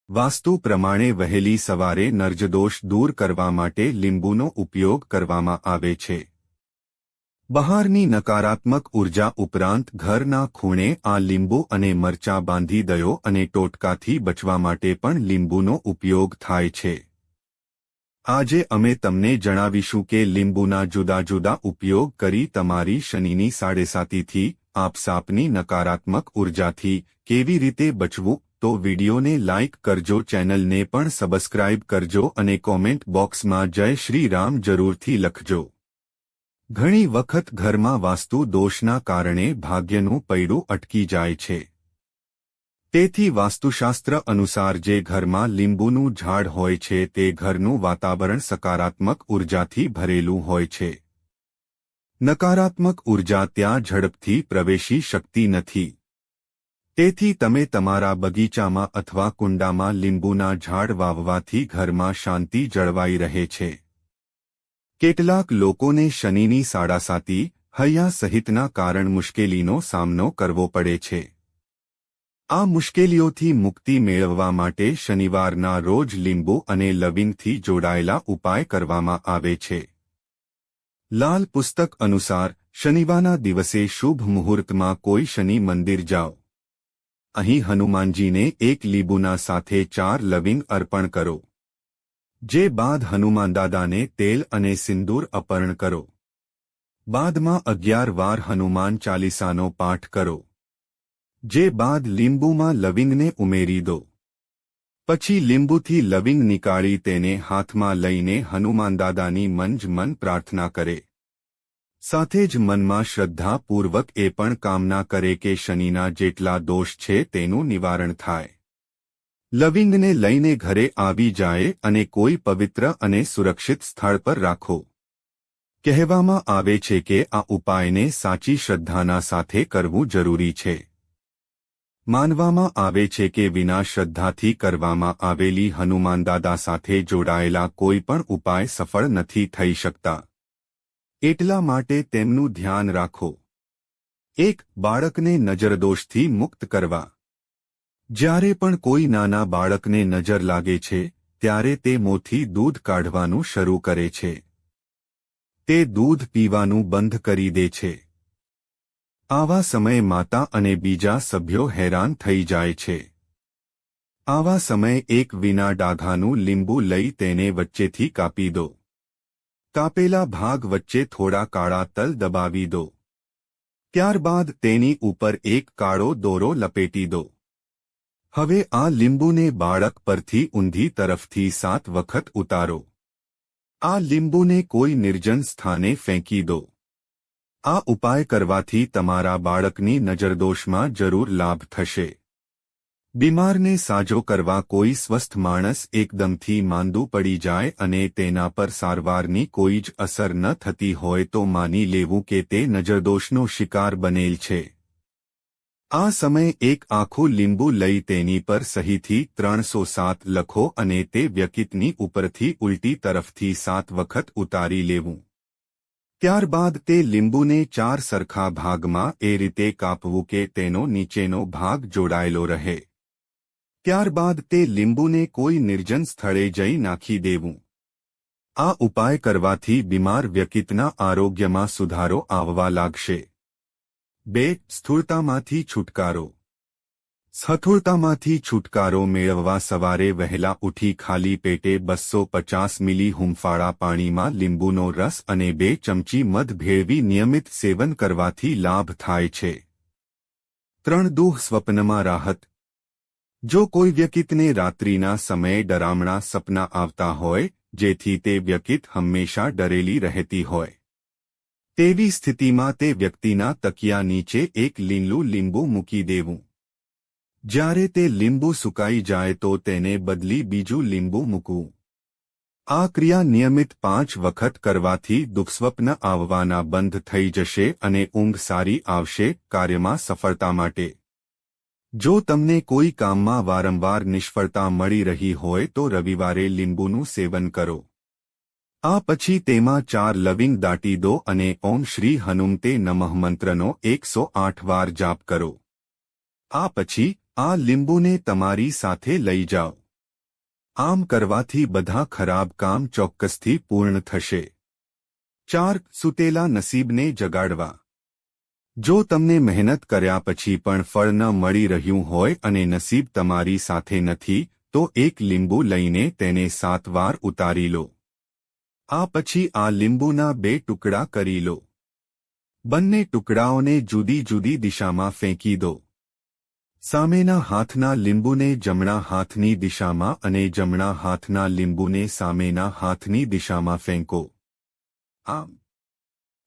વાસ્તુ પ્રમાણે વહેલી સવારે નર્જદોષ દૂર કરવા માટે લીંબુનો ઉપયોગ કરવામાં આવે છે. બહારની નકારાત્મક ઉર્જા ઉપરાંત ઘરના ખૂણે આ લીંબુ અને મરચાં બાંધી દયો અને ટોટકાથી બચવા માટે પણ લીંબુનો ઉપયોગ થાય છે. આજે અમે તમને જણાવીશું કે લીંબુના જુદા જુદા ઉપયોગ કરી તમારી શનિની સાડેસાતીથી આપસાપની નકારાત્મક ઉર્જાથી કેવી રીતે બચવું. તો વિડીયોને લાઇક કરજો, ચેનલને પણ સબસ્ક્રાઇબ કરજો અને કોમેન્ટ બોક્સમાં જય શ્રી રામ જરૂરથી લખજો. ઘણી વખત ઘરમાં વાસ્તુ દોષના કારણે ભાગ્યનું પૈડું અટકી જાય છે. તેથી વાસ્તુશાસ્ત્ર અનુસાર જે ઘરમાં લીંબુનું ઝાડ હોય છે તે ઘરનું વાતાવરણ સકારાત્મક ઉર્જાથી ભરેલું હોય છે. નકારાત્મક ઉર્જા ત્યાં ઝડપથી પ્રવેશી શકતી નથી. તેથી તમે તમારા બગીચામાં અથવા કુંડામાં લીંબુના ઝાડ વાવવાથી ઘરમાં શાંતિ જળવાઈ રહે છે. કેટલાક લોકોને શનિની સાડાસાતી, હૈયા સહિતના કારણ મુશ્કેલીનો સામનો કરવો પડે છે. આ મુશ્કેલીઓથી મુક્તિ મેળવવા માટે શનિવારના રોજ લીંબુ અને લવિંગથી જોડાયેલા ઉપાય કરવામાં આવે છે. લાલ પુસ્તક અનુસાર શનિવારના દિવસે શુભ મુહૂર્તમાં કોઈ શનિ મંદિર જાઓ. અહીં હનુમાનજીને એક લીંબુના સાથે 4 લવિંગ અર્પણ કરો. જે બાદ હનુમાનદાદાને તેલ અને સિંદૂર અર્પણ કરો. બાદમાં 11 વાર હનુમાન ચાલીસાનો પાઠ કરો. જે બાદ લીંબુમાં લવિંગને ઉમેરી દો. પછી લીંબુથી લવિંગ નીકાળી તેને હાથમાં લઈને હનુમાનદાદાની મન પ્રાર્થના કરે. સાથે જ મનમાં શ્રદ્ધાપૂર્વક એ પણ કામના કરે કે શનિના જેટલા દોષ છે તેનું નિવારણ થાય. લવિંગને લઈને ઘરે આવી જાય અને કોઈ પવિત્ર અને સુરક્ષિત સ્થળ પર રાખો. કહેવામાં આવે છે કે આ ઉપાયને સાચી શ્રદ્ધાના સાથે કરવું જરૂરી છે. માનવામાં આવે છે કે વિના શ્રદ્ધાથી કરવામાં આવેલી હનુમાનદાદા સાથે જોડાયેલા કોઈ પણ ઉપાય સફળ નથી થઈ શકતા. એટલા માટે તેમનું ધ્યાન રાખો. 1. બાળકને નજરદોષથી મુક્ત કરવા. જ્યારે પણ કોઈ નાના બાળકને નજર લાગે છે ત્યારે તે મોંથી દૂધ કાઢવાનું શરૂ કરે છે. તે દૂધ પીવાનું બંધ કરી દે છે. આવા સમયે માતા અને બીજા સભ્યો હેરાન થઈ જાય છે. આવા સમયે એક વિના ડાઘાનું લીંબુ લઈ તેને વચ્ચેથી કાપી દો. કાપેલા ભાગ વચ્ચે થોડા કાળા તલ દબાવી દો. ત્યારબાદ તેની ઉપર એક કાળો દોરો લપેટી દો. હવે આ લીંબુને બાળક પરથી ઊંધી તરફથી 7 વખત ઉતારો. આ લીંબુને કોઈ નિર્જન સ્થાને ફેંકી દો. આ ઉપાય કરવાથી તમારા બાળકની નજરદોષમાં જરૂર લાભ થશે. બીમારને સાજો કરવા કોઈ સ્વસ્થ માણસ એકદમથી માંદું પડી જાય અને તેના પર સારવારની કોઈ જ અસર ન થતી હોય તો માની લેવું કે તે નજરદોષનો શિકાર બનેલ છે. આ સમયે એક આખું લીંબુ લઈ તેની પર સહીથી 307 લખો અને તે વ્યક્તિની ઉપરથી ઉલટી તરફથી 7 વખત ઉતારી લેવું. ત્યારબાદ તે લીંબુને 4 સરખા ભાગમાં એ રીતે કાપવું કે તેનો નીચેનો ભાગ જોડાયેલો રહે. ત્યારબાદ તે લીંબુને કોઈ નિર્જન સ્થળે જઈ નાખી દેવું. આ ઉપાય કરવાથી બીમાર વ્યક્તિના આરોગ્યમાં સુધારો આવવા લાગશે. 2. સ્થૂળતામાંથી છુટકારો. સ્થૂળતામાંથી છુટકારો મેળવવા સવારે વહેલા ઉઠી ખાલી પેટે 250 મિલી હુંફાળા પાણીમાં લીંબુનો રસ અને 2 ચમચી મધ ભેળવી નિયમિત સેવન કરવાથી લાભ થાય છે. 3. દુઃખ સ્વપ્નમાં રાહત. જો કોઈ વ્યક્તિને રાત્રિના સમયે ડરામણા સપના આવતા હોય જેથી તે વ્યક્તિ હંમેશા ડરેલી રહેતી હોય તેવી સ્થિતિમાં તે વ્યક્તિના તકિયા નીચે એક લીલું લીંબુ મૂકી દેવું. જ્યારે તે લીંબુ સુકાઈ જાય તો તેને બદલી બીજું લીંબુ મૂકવું. આ ક્રિયા નિયમિત 5 વખત કરવાથી દુઃખસ્વપ્ન આવવાના બંધ થઈ જશે અને ઊંઘ સારી આવશે. કાર્યમાં સફળતા માટે જો તમને કોઈ કામમાં વારંવાર નિષ્ફળતા મળી રહી હોય તો રવિવારે લીંબુનું સેવન કરો. આ પછી તેમાં 4 લવિંગ દાટી દો અને ઓમ શ્રી હનુમતે નમઃ મંત્રનો 108 વાર જાપ કરો. આ પછી આ લીંબુને તમારી સાથે લઈ જાઓ. આમ કરવાથી બધા ખરાબ કામ ચોક્કસથી પૂર્ણ થશે. 4. સૂતેલા નસીબને જગાડવા. જો તમને મહેનત કર્યા પછી પણ ફળ ન મળી રહ્યું હોય અને નસીબ તમારી સાથે નથી, તો એક લીંબુ લઈને તેને 7 વાર ઉતારી લો. આ પછી આ લીંબુના 2 ટુકડા કરી લો. બંને ટુકડાઓને જુદી જુદી દિશામાં ફેંકી દો. સામેના હાથના લીંબુને જમણા હાથની દિશામાં અને જમણા હાથના લીંબુને સામેના હાથની દિશામાં ફેંકો. આમ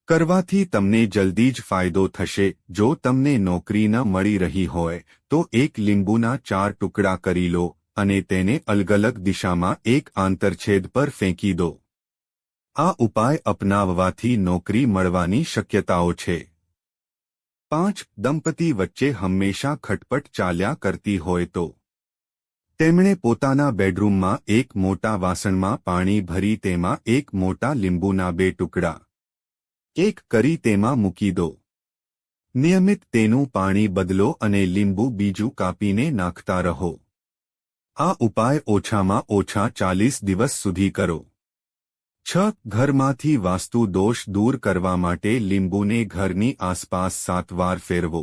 કરવાથી તમને જલ્દી જ ફાયદો થશે. જો તમને નોકરી ન મળી રહી હોય તો એક લીંબુના 4 ટુકડા કરી લો અને તેને અલગ અલગ દિશામાં એક આંતરછેદ પર ફેંકી દો. આ ઉપાય અપનાવવાથી નોકરી મળવાની શક્યતાઓ છે. 5. દંપતી વચ્ચે હંમેશા ખટપટ ચાલ્યા કરતી હોય તો તેમણે પોતાના બેડરૂમમાં એક મોટા વાસણમાં પાણી ભરી તેમાં એક મોટા લીંબુના 2 ટુકડા એક કરી તેમાં મૂકી દો. નિયમિત તેનું પાણી બદલો અને લીંબુ બીજું કાપીને નાખતા રહો. આ ઉપાય ઓછામાં ઓછા 40 દિવસ સુધી કરો. 6. ઘરમાંથી વાસ્તુ દોષ દૂર કરવા માટે લીંબુને ઘરની આસપાસ 7 વાર ફેરવો.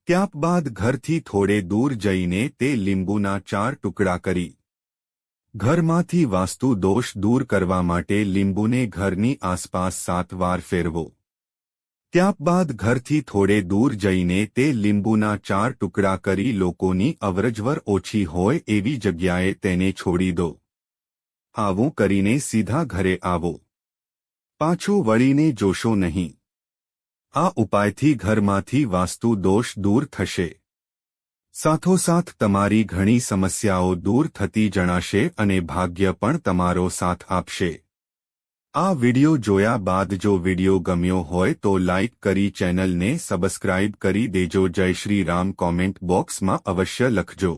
ત્યારબાદ ઘરથી થોડે દૂર જઈને તે લીંબુના 4 ટુકડા કરી ઘરમાંથી વાસ્તુ દોષ દૂર કરવા માટે લીંબુને ઘરની આસપાસ 7 વાર ફેરવો. ત્યારબાદ ઘરથી થોડે દૂર જઈને તે લીંબુના 4 ટુકડા કરી લોકોની અવરજવર ઓછી હોય એવી જગ્યાએ તેને છોડી દો. આવું કરીને સીધા ઘરે આવો. પાછું વળીને જોશો નહીં. આ ઉપાયથી ઘરમાંથી વાસ્તુ દોષ દૂર થશે. સાથોસાથ તમારી ઘણી સમસ્યાઓ દૂર થતી જણાશે અને ભાગ્ય પણ તમારો સાથ આપશે. આ વિડિયો જોયા બાદ જો વિડિયો ગમ્યો હોય તો લાઇક કરી ચેનલને સબસ્ક્રાઇબ કરી દેજો. જય શ્રી રામ કોમેન્ટ બોક્સમાં અવશ્ય લખજો.